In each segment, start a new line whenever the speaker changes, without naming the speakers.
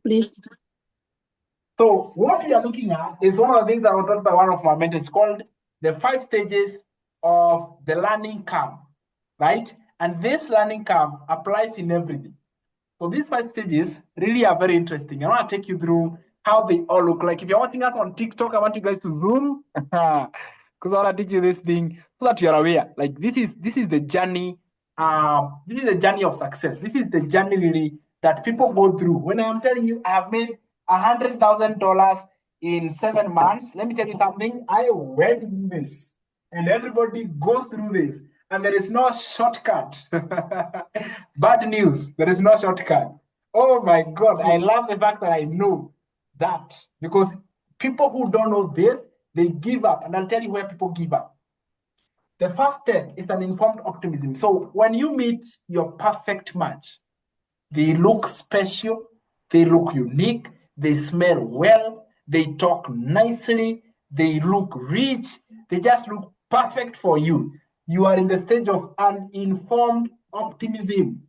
please.
So what we are looking at is one of the things that was taught by one of my mentors called the 5 stages of the learning curve, right? And this learning curve applies in everything. So these 5 stages really are very interesting. I want to take you through how they all look like. If you're watching us on TikTok, I want you guys to zoom because I want to teach you this thing so that you're aware. Like this is the journey. This is the journey of success. This is the journey really that people go through. When I'm telling you, I have made $100,000 in 7 months. Let me tell you something. I went through this, and everybody goes through this, and there is no shortcut. Bad news. There is no shortcut. Oh my God! I love the fact that I know that because people who don't know this, they give up, and I'll tell you where people give up. The first step is an informed optimism. So when you meet your perfect match, they look special, they look unique, they smell well, they talk nicely, they look rich, they just look perfect for you. You are in the stage of uninformed optimism.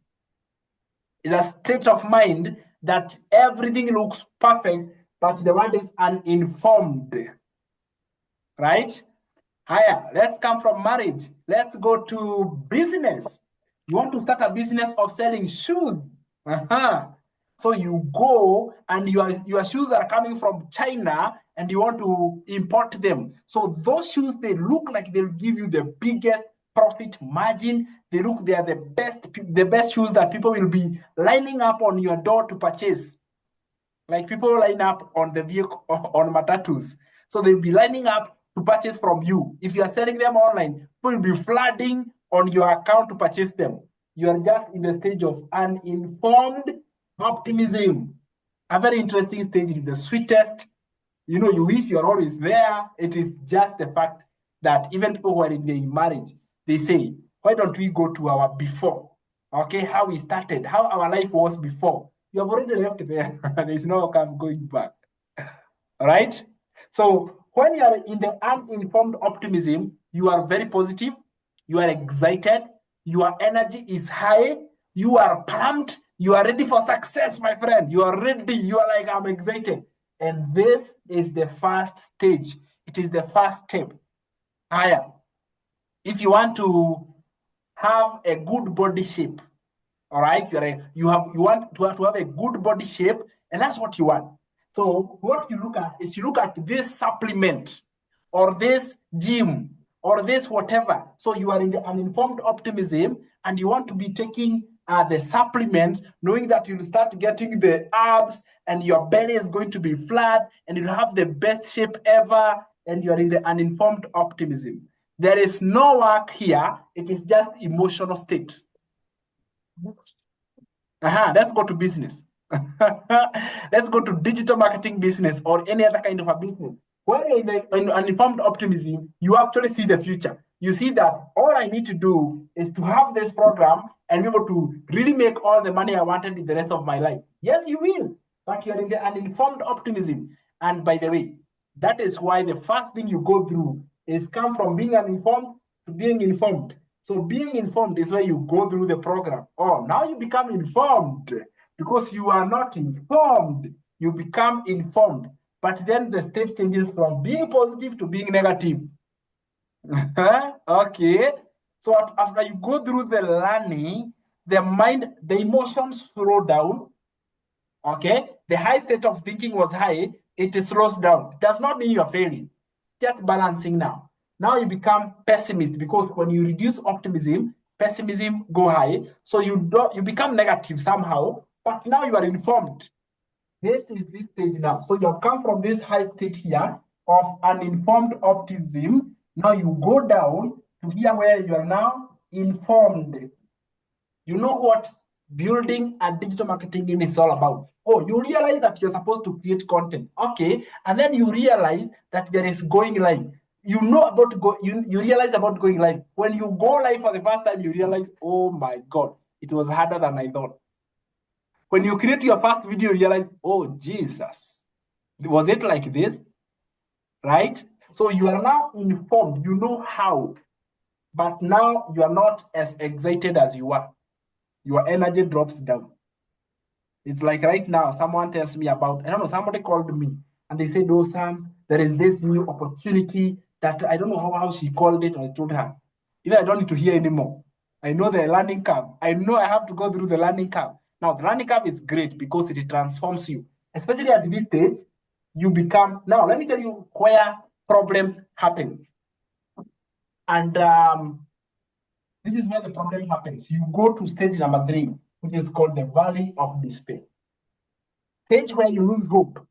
It's a state of mind that everything looks perfect, but the word is uninformed. Right? Higher, let's come from marriage. Let's go to business. You want to start a business of selling shoes. So you go and your shoes are coming from China and you want to import them. So those shoes, they look like they'll give you the biggest profit margin. They are the best shoes that people will be lining up on your door to purchase. Like people line up on the vehicle on matatus. So they'll be lining up to purchase from you. If you are selling them online, people will be flooding on your account to purchase them. You are just in the stage of uninformed optimism. A very interesting stage. It is the sweetest. You know, you wish you're always there. It is just the fact that even people who are in their marriage, they say, why don't we go to our before? Okay, how we started, how our life was before. You have already left there. There's no going back. All right? So when you are in the uninformed optimism, you are very positive, you are excited, your energy is high, you are pumped, you are ready for success, my friend. You are ready. You are like, I'm excited. And this is the first stage. It is the first step. Higher. If you want to have a good body shape, all right, you want to have a good body shape, and that's what you want. So what you look at is you look at this supplement or this gym or this whatever. So you are in the uninformed optimism and you want to be taking the supplements, knowing that you'll start getting the abs and your belly is going to be flat and you'll have the best shape ever, and you are in the uninformed optimism. There is no work here. It is just emotional state. Let's go to business. Let's go to digital marketing business or any other kind of a business. When you're in uninformed optimism, you actually see the future. You see that all I need to do is to have this program and be able to really make all the money I wanted in the rest of my life. Yes, you will, but you're in the uninformed optimism. And by the way, that is why the first thing you go through is come from being uninformed to being informed. So being informed is where you go through the program. Oh, now you become informed because you are not informed. You become informed. But then the state changes from being positive to being negative. Okay. So after you go through the learning, the mind, the emotions slow down. Okay. The high state of thinking was high. It slows down. It does not mean you're failing. Just balancing now. Now you become pessimist because when you reduce optimism, pessimism go high. So you become negative somehow, but now you are informed. This is this stage now. So you have come from this high state here of uninformed optimism. Now you go down to here where you are now informed. You know what building a digital marketing game is all about. Oh, you realize that you're supposed to create content. Okay. And then you realize that there is going live. You know about you realize about going live. When you go live for the first time, you realize, oh my God, it was harder than I thought. When you create your first video, you realize, oh Jesus, was it like this? Right? So you are now informed, you know how, but now you are not as excited as you were. Your energy drops down. It's like right now, someone tells me about, I don't know, somebody called me and they said, oh, Sam, there is this new opportunity that I don't know how she called it, or I told her. Even I don't need to hear anymore. I know the learning curve. I know I have to go through the learning curve. Now, the learning curve is great because it transforms you, especially at this stage. You become, now, let me tell you where problems happen. And this is where the problem happens. You go to stage number 3, which is called the valley of despair. Stage where you lose hope.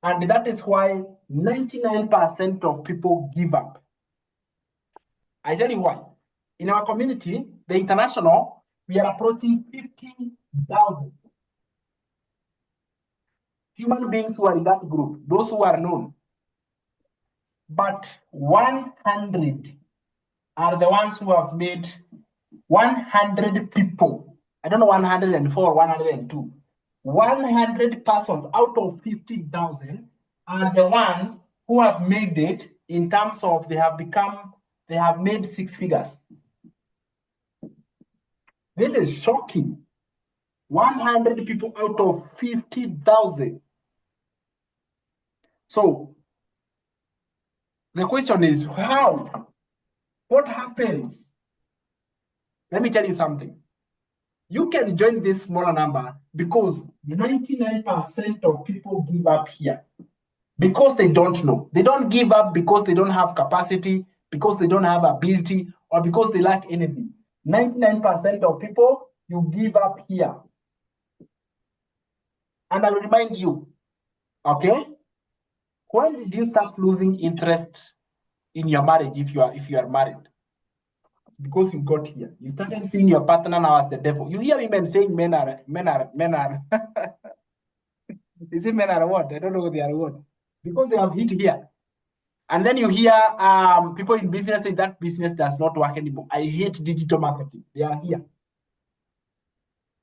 And that is why 99% of people give up. I tell you why. In our community, the international, we are approaching 50,000 human beings who are in that group, those who are known. But 100 are the ones who have made 100 people. I don't know 104, 102. 100 persons out of 50,000 are the ones who have made it in terms of they have made 6 figures. This is shocking. 100 people out of 50,000. So the question is how? What happens? Let me tell you something. You can join this smaller number because 99% of people give up here because they don't know. They don't give up because they don't have capacity, because they don't have ability, or because they lack anything. 99% of people, you give up here. And I will remind you, okay? When did you start losing interest in your marriage if you are married? Because you got here. You started seeing your partner now as the devil. You hear women saying men are is it men are what? I don't know what they are what. Because they have hit here. And then you hear people in business say that business does not work anymore. I hate digital marketing. They are here.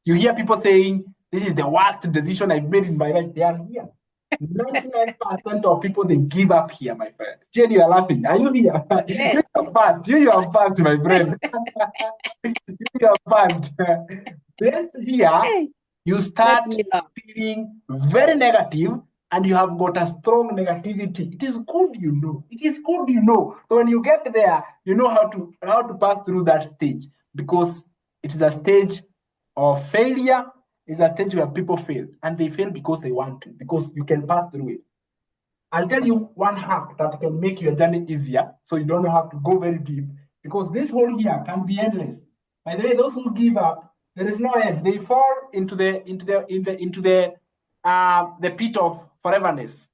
You hear people saying this is the worst decision I've made in my life. They are here. 99% of people, they give up here, my friend. Jane, you are laughing. Are you here?
Yes.
You are fast. You are fast, my friend. You are fast. This here, you start feeling very negative and you have got a strong negativity. It is good, you know. It is good, you know. So when you get there, you know how to pass through that stage because it is a stage of failure. It's a stage where people fail and they fail because they want to, because you can pass through it. I'll tell you one hack that can make your journey easier so you don't have to go very deep because this hole here can be endless. By the way, those who give up, there is no end. They fall into the pit of foreverness.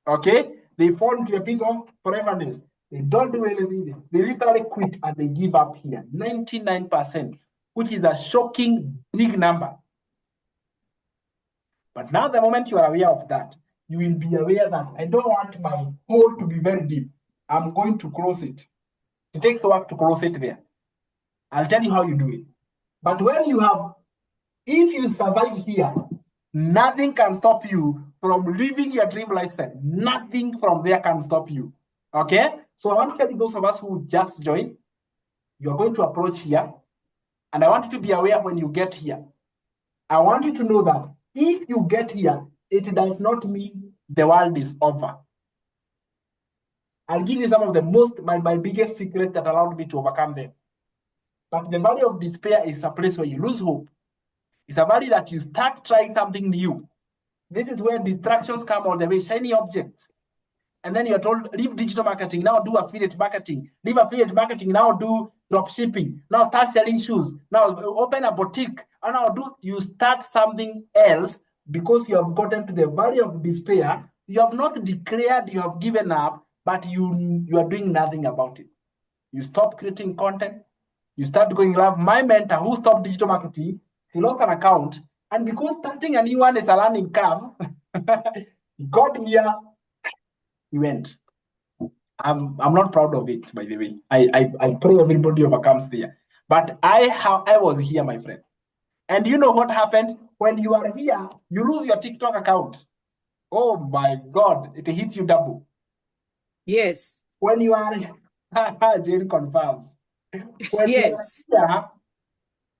Okay? They fall into the pit of foreverness. They don't do anything. They literally quit and they give up here. 99%, which is a shocking big number. But now the moment you are aware of that, you will be aware that I don't want my hole to be very deep. I'm going to close it. It takes work to close it there. I'll tell you how you do it. But when you have, if you survive here, nothing can stop you from living your dream lifestyle. Nothing from there can stop you. Okay? So I want to tell you those of us who just joined, you're going to approach here. And I want you to be aware when you get here. I want you to know that if you get here, it does not mean the world is over. I'll give you some of the my biggest secret that allowed me to overcome them. But the valley of despair is a place where you lose hope. It's a valley that you start trying something new. This is where distractions come all the way, shiny objects. And then you're told, leave digital marketing, now do affiliate marketing. Leave affiliate marketing, now do drop shipping. Now start selling shoes. Now open a boutique. And now you start something else because you have gotten to the valley of despair. You have not declared you have given up, but you are doing nothing about it. You stop creating content. You start going live. My mentor who stopped digital marketing, he lost an account. And because starting a new one is a learning curve, he got here, he went. I'm not proud of it, by the way. I pray everybody overcomes there. But I was here, my friend. And you know what happened? When you are here, you lose your TikTok account. Oh my God, it hits you double.
Yes.
When you are Jane confirms. When
yes.
You are here,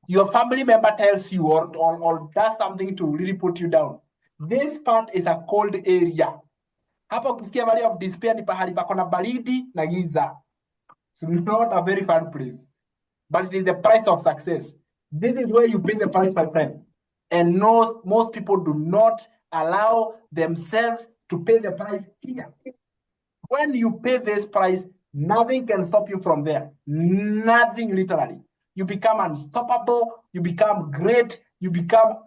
your family member tells you or does something to really put you down, this part is a cold area. Hapa ukisikia valley of despair ni pahali pako na baridi na giza. It's not a very fun place, but it is the price of success. This is where you pay the price, my friend. And most people do not allow themselves to pay the price here. When you pay this price, nothing can stop you from there. Nothing, literally. You become unstoppable. You become great. You become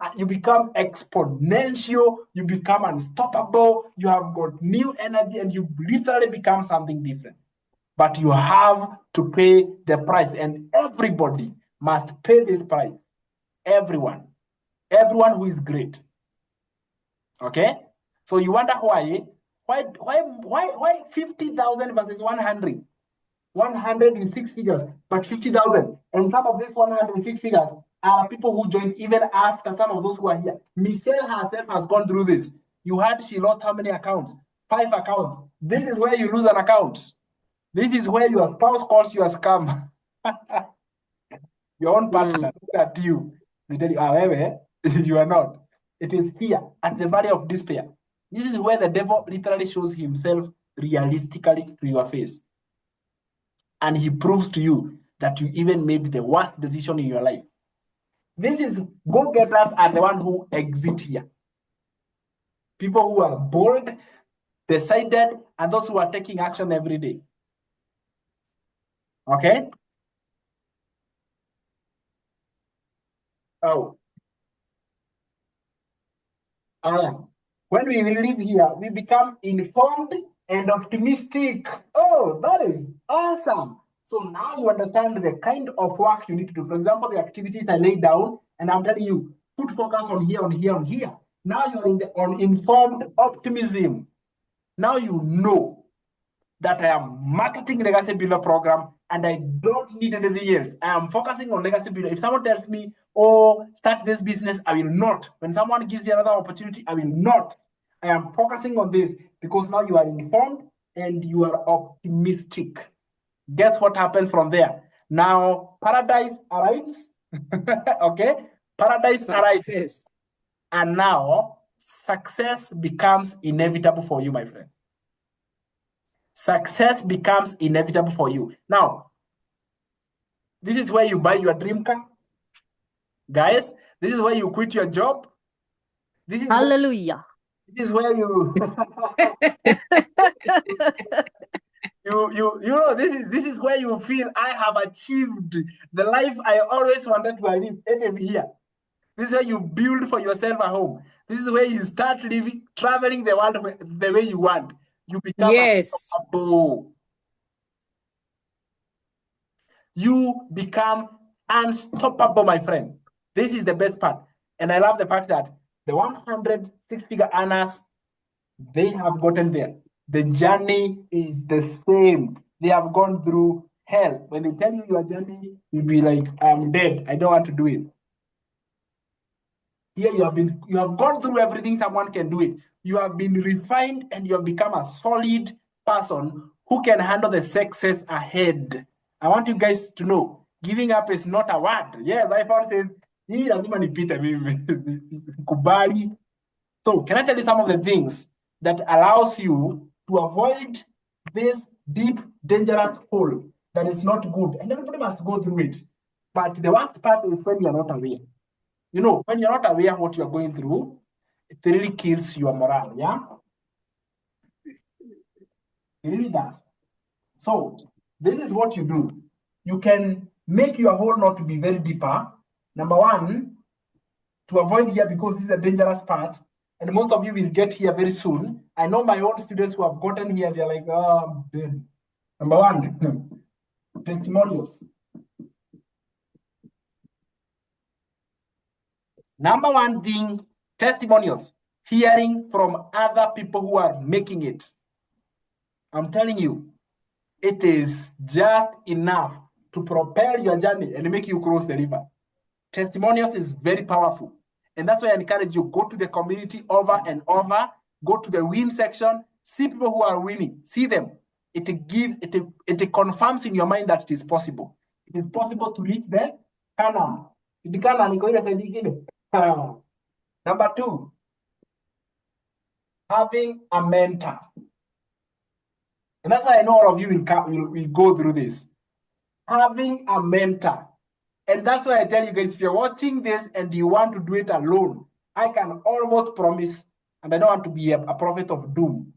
exponential. You become unstoppable. You have got new energy, and you literally become something different. But you have to pay the price, and everybody must pay this price. Everyone who is great. Okay, so you wonder why 50,000 versus 100? 100 in 6 figures, but 50,000. And some of these 106 figures are people who joined even after some of those who are here. Michelle herself has gone through this. You heard she lost how many accounts? 5 accounts. This is where you lose an account. This is where your spouse calls you a scam. Your own partner, look at you. They tell you, however, you are not. It is here at the valley of despair. This is where the devil literally shows himself realistically to your face. And he proves to you that you even made the worst decision in your life. This is go-getters are the one who exit here. People who are bold, decided, and those who are taking action every day. Okay? Oh. When we live here, we become informed and optimistic. Oh, that is awesome. So now you understand the kind of work you need to do. For example, the activities I laid down, and I'm telling you, put focus on here, on here, on here. Now you're on informed optimism. Now you know that I am marketing Legacy Builder program and I don't need anything else. I am focusing on Legacy Builder. If someone tells me, oh, start this business, I will not. When someone gives you another opportunity, I will not. I am focusing on this because now you are informed and you are optimistic. Guess what happens from there? Now, paradise arrives. Okay? Paradise arrives. And now, success becomes inevitable for you, my friend. Success becomes inevitable for you. Now, this is where you buy your dream car. Guys, this is where you quit your job. This is
Hallelujah.
This is where you you know, this is where you feel I have achieved the life I always wanted to live. It is here. This is where you build for yourself a home. This is where you start living, traveling the world the way you want. You become unstoppable. You become unstoppable, my friend. This is the best part. And I love the fact that the 106-figure earners, they have gotten there. The journey is the same. They have gone through hell. When they tell you your journey, you'll be like, I'm dead. I don't want to do it. Here you have gone through everything someone can do it. You have been refined and you have become a solid person who can handle the success ahead. I want you guys to know, giving up is not a word. Yes, I found says, kubali. So can I tell you some of the things that allows you to avoid this deep, dangerous hole that is not good? And everybody must go through it. But the worst part is when you're not aware. You know, when you're not aware what you're going through, it really kills your morale, yeah? It really does. So this is what you do. You can make your hole not to be very deeper. Number one, to avoid here, because this is a dangerous part, and most of you will get here very soon. I know my own students who have gotten here, they're like, oh, dude. Number one, testimonials. Number one thing, testimonials. Hearing from other people who are making it. I'm telling you, it is just enough to propel your journey and make you cross the river. Testimonials is very powerful. And that's why I encourage you, go to the community over and over, go to the win section, see people who are winning, see them. It confirms in your mind that it is possible. It is possible to reach the Canaan. Idikana niko ile side nyingine. Number 2, having a mentor. And that's why I know all of you will go through this. Having a mentor. And that's why I tell you guys, if you're watching this and you want to do it alone, I can almost promise, and I don't want to be a prophet of doom,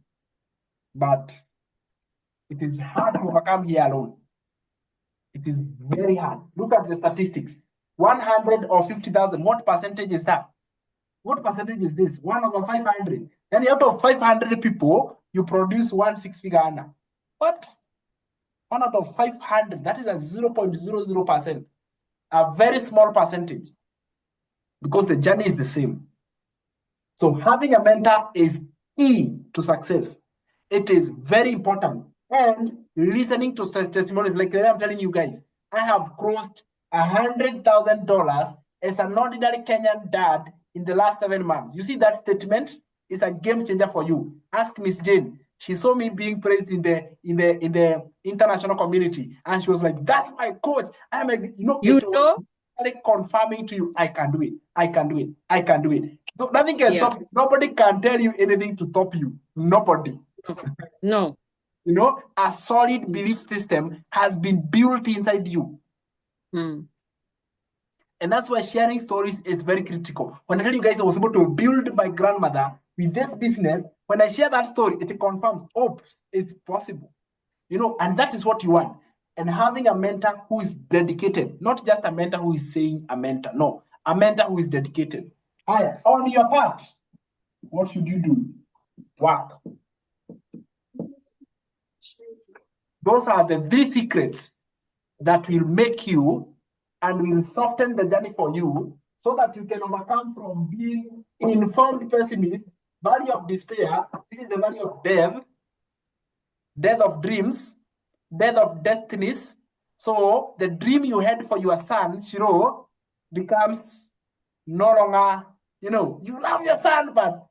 but it is hard to overcome here alone. It is very hard. Look at the statistics. 100 or 50,000, what percentage is that? What percentage is this? 1 over 500. Then out of 500 people, you produce 1 6-figure earner. What? 1 out of 500, that is a 0.00%. A very small percentage, because the journey is the same. So having a mentor is key to success. It is very important. And listening to testimonies, like I'm telling you guys, I have crossed $100,000 as an ordinary Kenyan dad in the last 7 months. You see that statement? It's a game changer for you. Ask Miss Jane. She saw me being praised in the international community, and she was like, "That's my coach." I'm like, confirming to you, I can do it. I can do it. I can do it. So nothing can stop you. Nobody can tell you anything to stop you. Nobody.
No.
A solid belief system has been built inside you.
Mm.
And that's why sharing stories is very critical. When I tell you guys I was able to build my grandmother with this business, when I share that story, it confirms, oh, it's possible. And that is what you want. And having a mentor who is dedicated, not just a mentor who is saying a mentor, no, a mentor who is dedicated. On your part, what should you do? Work. Those are the 3 secrets that will make you and will soften the journey for you, so that you can overcome from being informed pessimist, valley of despair. This is the valley of death of dreams, death of destinies. So the dream you had for your son, Shiro, becomes no longer, you love your son, but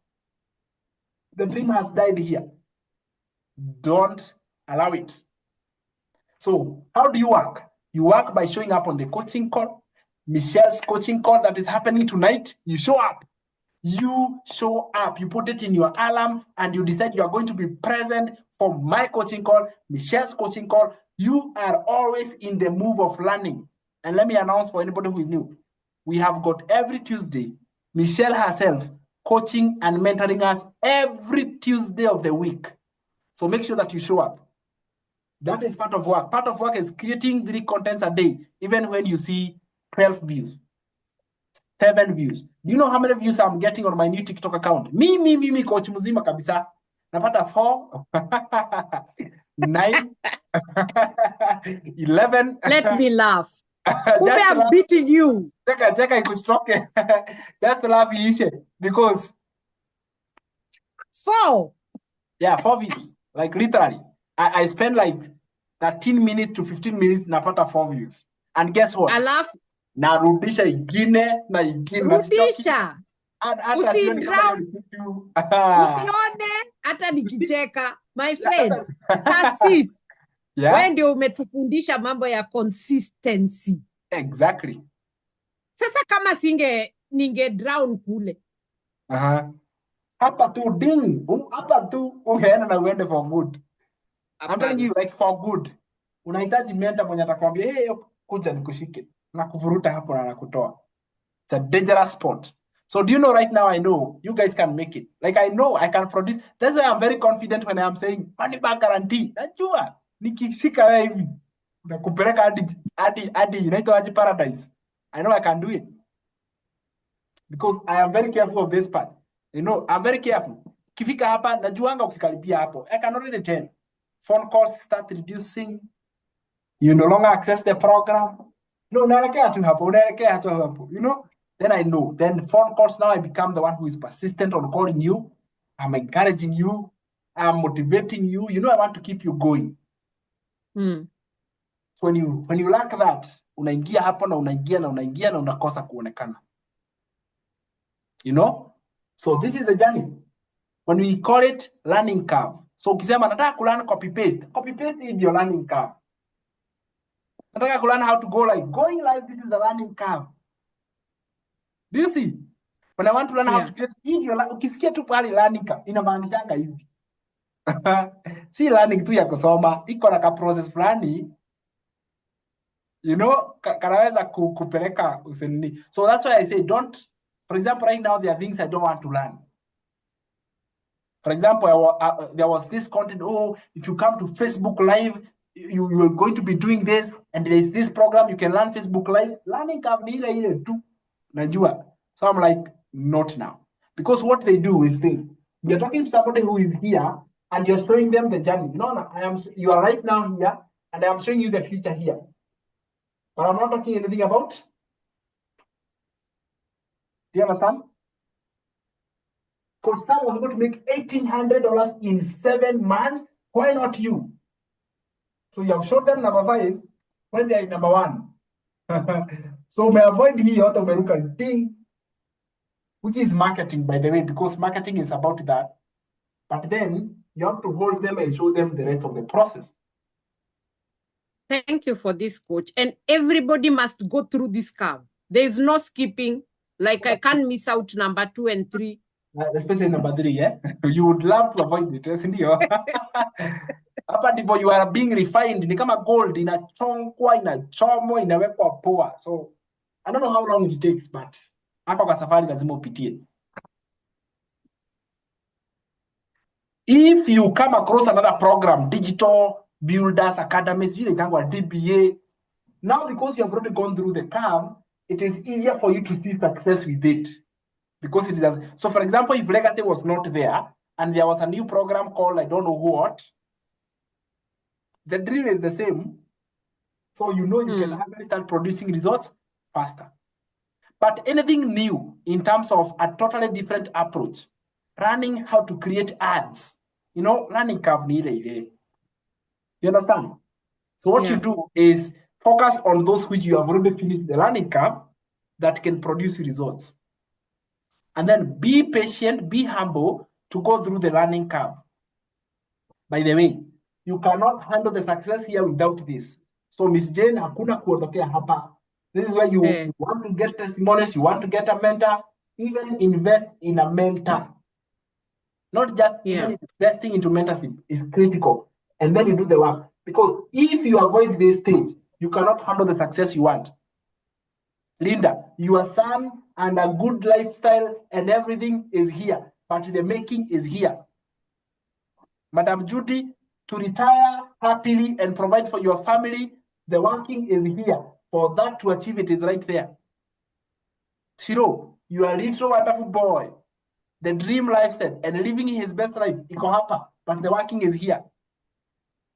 the dream has died here. Don't allow it. So how do you work? You work by showing up on the coaching call. Michelle's coaching call that is happening tonight, you show up. You show up. You put it in your alarm and you decide you are going to be present for my coaching call, Michelle's coaching call. You are always in the move of learning. And let me announce for anybody who is new, we have got every Tuesday, Michelle herself coaching and mentoring us every Tuesday of the week. So make sure that you show up. That is part of work. Part of work is creating 3 contents a day, even when you see 12 views, 7 views. Do you know how many views I'm getting on my new TikTok account? Me, coach muzima kabisa. Napata 4, 9, 11.
Let me laugh. Who have beaten you?
Cheka ikustoke. Just laugh iishe, because
4.
Yeah, 4 views. Like literally. I spend like 13 minutes to 15 minutes napata 4 views. And guess what?
Alafu
narudisha ingine na ingine.
Rudisha. Usidrown. Usione hata nikicheka. My friend, persist.
Yeah.
Wewe ndio umetufundisha mambo ya consistency.
Exactly.
Sasa kama ninge drown kule.
Hapa tu ding. Hapa tu ungeenda na uende for good. I'm telling you, like for good. Unahitaji mentor mwenye atakwambia, hey, kuja nikushike. Na kuvuruta hapo na nakutoa. It's a dangerous spot. So do you know right now, I know you guys can make it. Like I know I can produce. That's why I'm very confident when I'm saying money back guarantee. Najua nikishika wewe hivi nakupeleka hadi inaitwa aje paradise. I know I can do it. Because I am very careful of this part. I'm very careful. Kifika hapa najuanga ukikaribia hapo. I can already tell. Phone calls start reducing. You no longer access the program. No, unaelekea tu hapo. Then I know. Then phone calls, now I become the one who is persistent on calling you. I'm encouraging you. I'm motivating you. I want to keep you going. So when you lack that, unaingia hapo na unaingia na unakosa kuonekana. So this is the journey. When we call it learning curve. So ukisema nataka kulearn copy paste is your learning curve. Nataka kulearn how to go live. Going live, this is the learning curve. Do you see? When I want to learn how
Yeah.
to create video, ukisikia tu pale learning curve, inamaanishanga hivi. Si learning tu ya kusoma, iko na ka process fulani, you know, kanaweza kupeleka usenini. So that's why I say don't, for example, right now there are things I don't want to learn. For example, there was this content, oh, if you come to Facebook Live, you are going to be doing this, and there is this program, you can learn Facebook Live. Learning curve ni ile tu. Najua. So I'm like, not now. Because what they do is you're talking to somebody who is here, and you're showing them the journey. You know, you are right now here, and I'm showing you the future here. But I'm not talking anything about. Do you understand? Because Sam was able to make $1,800 in 7 months. Why not you? So you have showed them number 5 when they are in number 1. So may avoid here auto meruka thing, which is marketing, by the way, because marketing is about that. But then you have to hold them and show them the rest of the process.
Thank you for this, coach. And everybody must go through this curve. There is no skipping. Like I can't miss out number 2 and 3.
Especially number 3, yeah? You would love to avoid it, isn't you? Hapa ndipo you are being refined. Ni kama gold, inachongwa, inachomwa, inawekwa poa. So, I don't know how long it takes, but hapa kwa safari lazima upitie. If you come across another program, Digital Builders Academies, DBA, now because you have already gone through the curve, it is easier for you to see success with it. Because it is, so for example, if Legacy was not there, and there was a new program called I don't know what, the drill is the same. So you know you can actually start producing results faster. But anything new in terms of a totally different approach, learning how to create ads, you know, learning curve. You understand? So what you do is focus on those which you have already finished the learning curve that can produce results. And then be patient, be humble to go through the learning curve. By the way, you cannot handle the success here without this. So Miss Jane, hakuna kuondokea hapa. This is where you want to get testimonials, you want to get a mentor, even invest in a mentor. Not just even investing into mentorship is critical. And then you do the work. Because if you avoid this stage, you cannot handle the success you want. Linda, your son and a good lifestyle and everything is here, but the making is here. Madam Judy, to retire happily and provide for your family, the working is here. For that to achieve it is right there. Shiro, you are a little wonderful boy. The dream lifestyle and living his best life, iko hapa, but the working is here.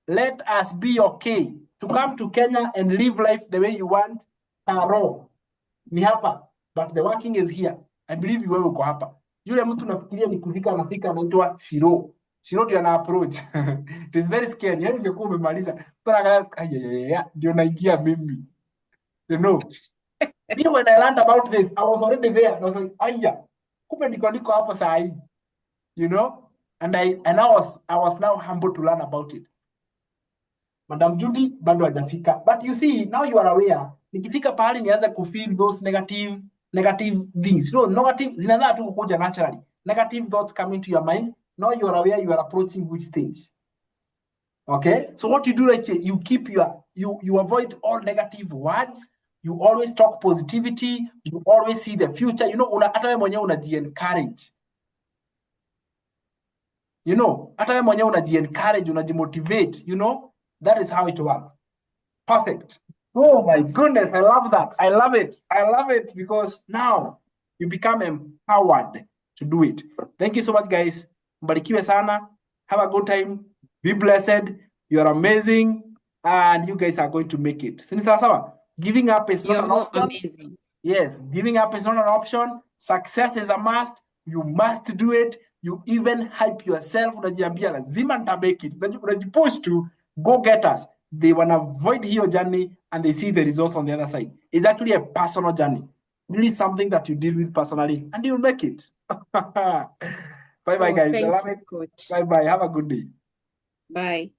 Let us be okay to come to Kenya and live life the way you want. Taro, ni hapa, but the working is here. I believe you wewe uko hapa. Yule mtu nafikiria ni kufika anafika anaitwa Shiro. Shiro ndio ana approach. It is very scary. Yaani ungekuwa umemaliza. Ndio naingia mimi. You know. Me when I learned about this, I was already there. I was like, aya. Kumbe niko hapo saa hii. You know? And I was now humble to learn about it. Madam Judy bado hajafika. But you see, now you are aware. Nikifika pahali nianza kufeel those negative things. You know, negative zinaanza tu kukuja naturally. Negative thoughts come into your mind. Now you are aware you are approaching which stage. Okay? So what you do like you keep you avoid all negative words. You always talk positivity. You always see the future. You know, hata wewe mwenyewe unaji-encourage. You know, hata wewe mwenyewe unaji-encourage, unaji-motivate, you know? That is how it works. Perfect. Oh my goodness, I love that. I love it. I love it because now you become empowered to do it. Thank you so much, guys. Mbarikiwe sana. Have a good time. Be blessed. You are amazing. And you guys are going to make it. Sini sawa? Giving up is not an option.
Amazing.
Yes, giving up is not an option. Success is a must. You must do it. You even hype yourself. Unajiambia lazima nitabake it. Unajipush to go-getters. They want to avoid your journey and they see the results on the other side. It's actually a personal journey. Really something that you deal with personally and you'll make it. Bye-bye, guys. I love it.
Coach.
Bye-bye. Have a good day.
Bye.